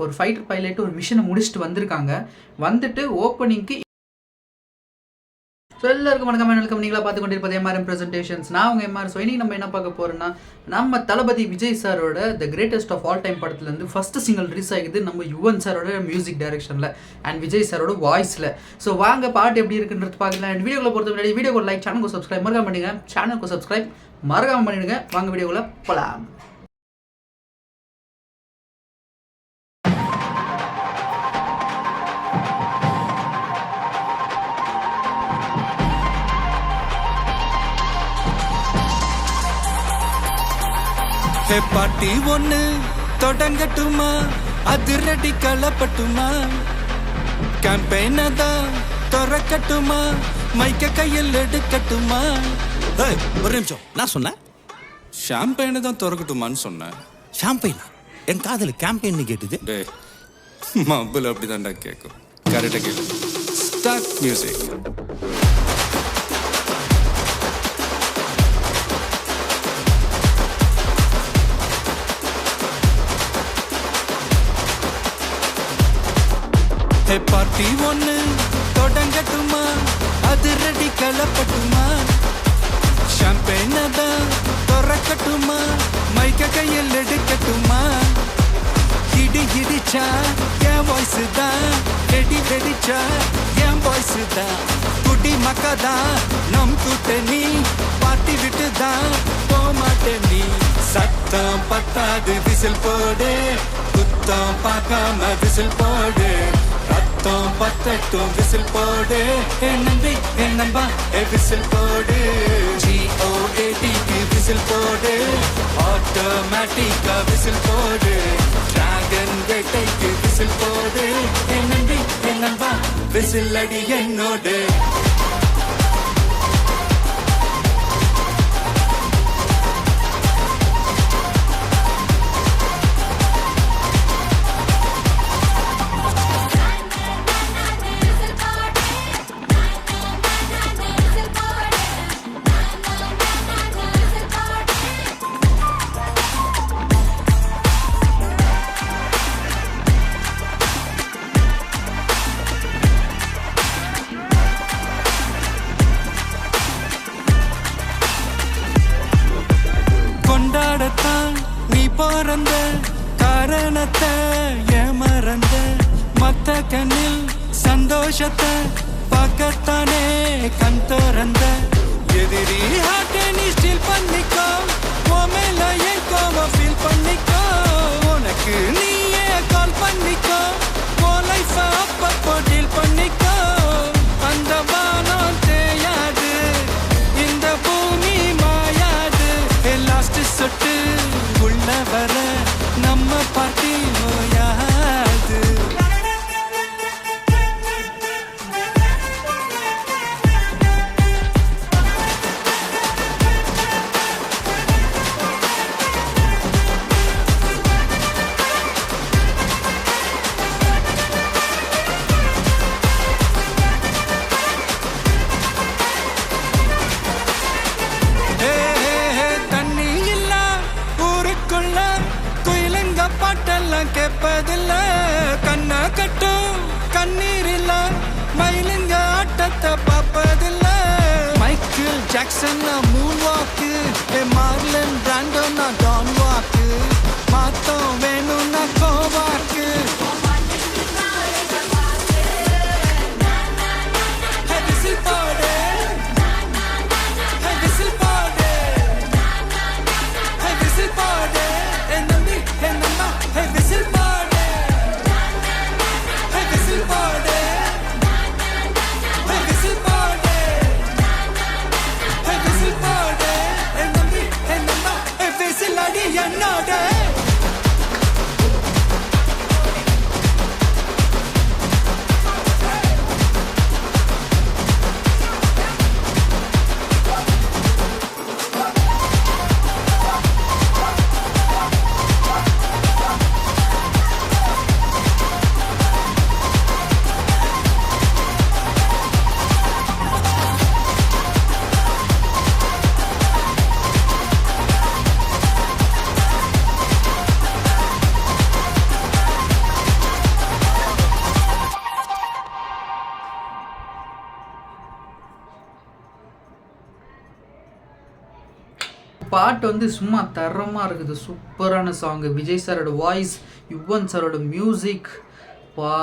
ஒரு fighter pilot ஒரு மிஷனை முடிச்சுட்டு வந்திருக்காங்க. வந்துட்டு ஓப்பனிங்க்கு ஸோ எல்லாருக்கும் வணக்கம். நீங்களா பார்த்து கொண்டிருப்பது எம்ஆர்எம் ப்ரெசன்டேஷன்ஸ். நான் உங்கள் எம்ஆர். ஸோ இன்றைக்கி நம்ம என்ன பார்க்க போகிறோம்னா, நம்ம தளபதி விஜய் சாரோட the greatest of all time படத்துலேருந்து ஃபஸ்ட்டு சிங்கிள் ரிலீஸ் ஆகிது நம்ம யுவன் சாரோட மியூசிக் டைரக்ஷனில் அண்ட் விஜய் சாரோட வாய்ஸில். ஸோ வாங்க பாட்டு எப்படி இருக்குன்றது பார்க்கலாம். அண்ட் வீடியோவில் பொறுத்த முன்னாடி வீடியோக்கு லைக், சேனலுக்கு சப்ஸ்கிரைப் மறக்காம பண்ணிடுங்க. சேனலுக்கு சப்ஸ்கிரைப் மறக்காம பண்ணிடுங்க. வாங்க வீடியோக்குள்ள போகலாம். பாட்டி ஒண்ணு தொடங்கட்டுமா, அதிரடி களப்பட்டுமா, கேம்பெயின தான் திறக்கட்டுமா, மைக்க கையில் எடுக்கட்டுமா. ஒரு நிமிஷம், நான் சொன்னேன் ஷாம்பெயினை தான் திறக்கட்டுமான்னு சொன்னேன். ஷாம்பெயினா? என் காதல கேம்பெயின் கேட்டுது. டே மப்பிள் அப்படிதான்டா கேட்கும். கரெக்டா கேளு. Start music. பார்ட்டி ஒண்ணு தொடங்கட்டுமா, அதிரடி களப்பட்டுமா, ஷாம்பெயின தான் திறக்கட்டுமா, மைக்க கையில் எடுக்கட்டுமா. இடிச்சா என் வாய்ஸ் தான், வெடிச்சா என் வாய்ஸ் தான், குடி மக்கதான் நம் கூட்டணி, பார்ட்டி விட்டு தான் போமாட்டேன் நீ. சத்தம் பத்தாது விசில் போடு, குத்தம் பார்க்காம விசில் போடு, ரத்தம் பத்தட்டும் விசில் போடு, என் நம்பி என் நம்பா விசில் போடு, GOATக்கு விசில் போடு, ஆட்டோமேட்டிக்கா விசில் போடு, டிராகன் வேட்டைக்கு விசில் போடு, என் நம்பி என் நம்பா விசில் அடி என்னோடு. கொண்டாடத்தான் நீ பிறந்த காரணத்தை ஏமறந்த, மத்த கண்ணில் சந்தோஷத்தை பார்க்கத்தானே கண் திறந்த. எதிரி ஹார்ட்டை நீ ஸ்டீல் பண்ணிக்கோ, மேல என் கோவம் ஃபீல் பண்ணிக்கோ, உனக்கு நீயே கால் பண்ணிக்கோ, உன் லைஃப அப்பப்போ டீல் பண்ணிக்கோ. அந்த வானம் தேயாது, இந்த பூமி மாயாது, லாஸ்ட் சொட்டு உள்ள வர நம்ம பார்ட்டி நோயாது. பாட்டெல்லாம் கேட்பதில்ல, கண்ணா கட்டும் கண்ணீர் இல்ல, மயிலுங்க ஆட்டத்தை பார்ப்பதில்ல. மைக்கேல் ஜாக்சன் மூன் வாக்கு, மார்லன் பிராண்டோ நான் டான் வாக்கு, மாத்தம் வேணும்னா கோவாக்கு. பாட்டு வந்து சும்மா தரமாக இருக்குது, சூப்பரான சாங்கு. விஜய் சாரோட வாய்ஸ், யுவன் சாரோட மியூசிக், வா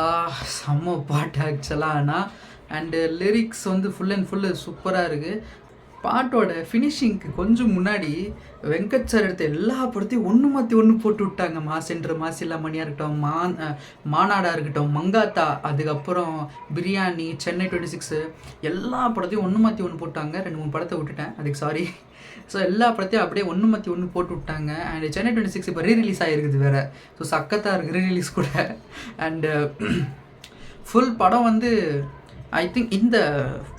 செம்ம பாட்டு ஆக்சுவலாக. ஆனால் அண்டு லிரிக்ஸ் வந்து ஃபுல் அண்ட் ஃபுல்லு சூப்பராக இருக்குது. பாட்டோட ஃபினிஷிங்க்கு கொஞ்சம் முன்னாடி வெங்கட் சார் எடுத்த எல்லா படத்தையும் ஒன்று மாற்றி ஒன்று போட்டு விட்டாங்க. மாசென்ற மாசில்லா மணியாக இருக்கட்டும், மாநாடாக இருக்கட்டும், மங்காத்தா, அதுக்கப்புறம் பிரியாணி, சென்னை 26, எல்லா படத்தையும் ஒன்று மாற்றி ஒன்று போட்டாங்க. 2-3 படத்தை விட்டுட்டேன், அதுக்கு சாரி. ஸோ எல்லா படத்தையும் அப்படியே ஒன்று மாற்றி ஒன்று போட்டு விட்டாங்க. அண்ட் சென்னை 26 இப்போ ரீரிலீஸ் ஆகிருக்குது வேறு. ஸோ சக்கத்தாக இருக்குது ரீரிலீஸ் கூட. அண்டு ஃபுல் படம் வந்து ஐ திங்க் இந்த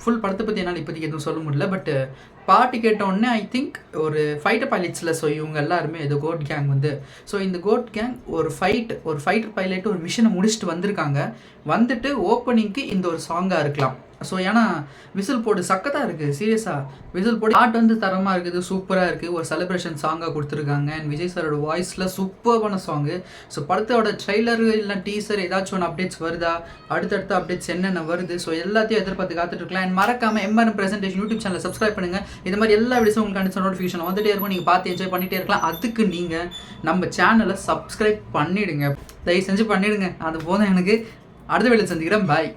ஃபுல் படத்தை பற்றி என்னால் இப்போதைக்கு எதுவும் சொல்ல முடியல. பட்டு பாட்டு கேட்டோடனே ஐ திங்க் ஒரு ஃபைட்டர் பைலட்ஸில் ஸோ இவங்க எல்லாருமே இது கோட் கேங் வந்து, ஸோ இந்த கோட் கேங் ஒரு ஃபைட்டர் பைலட் ஒரு மிஷனை முடிச்சுட்டு வந்திருக்காங்க. வந்துட்டு ஓப்பனிங்க்கு இந்த ஒரு சாங்காக இருக்கலாம். ஸோ ஏன்னா விசில் போடு சக்கத்தாக இருக்குது, சீரியஸாக விசில் போடு. பாட்டு வந்து தரமாக இருக்குது, சூப்பராக இருக்குது. ஒரு செலிப்ரேஷன் சாங்காக கொடுத்துருக்காங்க. அண்ட் விஜய் சாரோட வாய்ஸில் சூப்பரான சாங்கு. ஸோ படத்தோட ட்ரெய்லரு இல்லை டீசர் ஏதாச்சும் ஒன்று அப்டேட்ஸ் வருதா, அடுத்தடுத்த அப்டேட்ஸ் என்னென்ன வருது, ஸோ எல்லாத்தையும் எதிர்பார்த்து காத்துட்ருக்கலாம். அண்ட் மறக்காமல் எம்ஆர்எம் ப்ரெசன்டேஷன் யூடியூப் சேனலை சப்ஸ்கிரைப் பண்ணுங்கள். இந்த மாதிரி எல்லா வீடியோஸும் உங்களுக்கு கண்டிப்பாக நோட்டிஃபிகேஷன் வந்துட்டே இருக்கும், நீங்கள் பார்த்து என்ஜாய் பண்ணிகிட்டே இருக்கலாம். அதுக்கு நீங்கள் நம்ம சேனலை சப்ஸ்கிரைப் பண்ணிவிடுங்க, தயவு செஞ்சு பண்ணிவிடுங்க. அது போதும் எனக்கு. அடுத்த வீடியோ சந்திக்கிறேன், பாய்.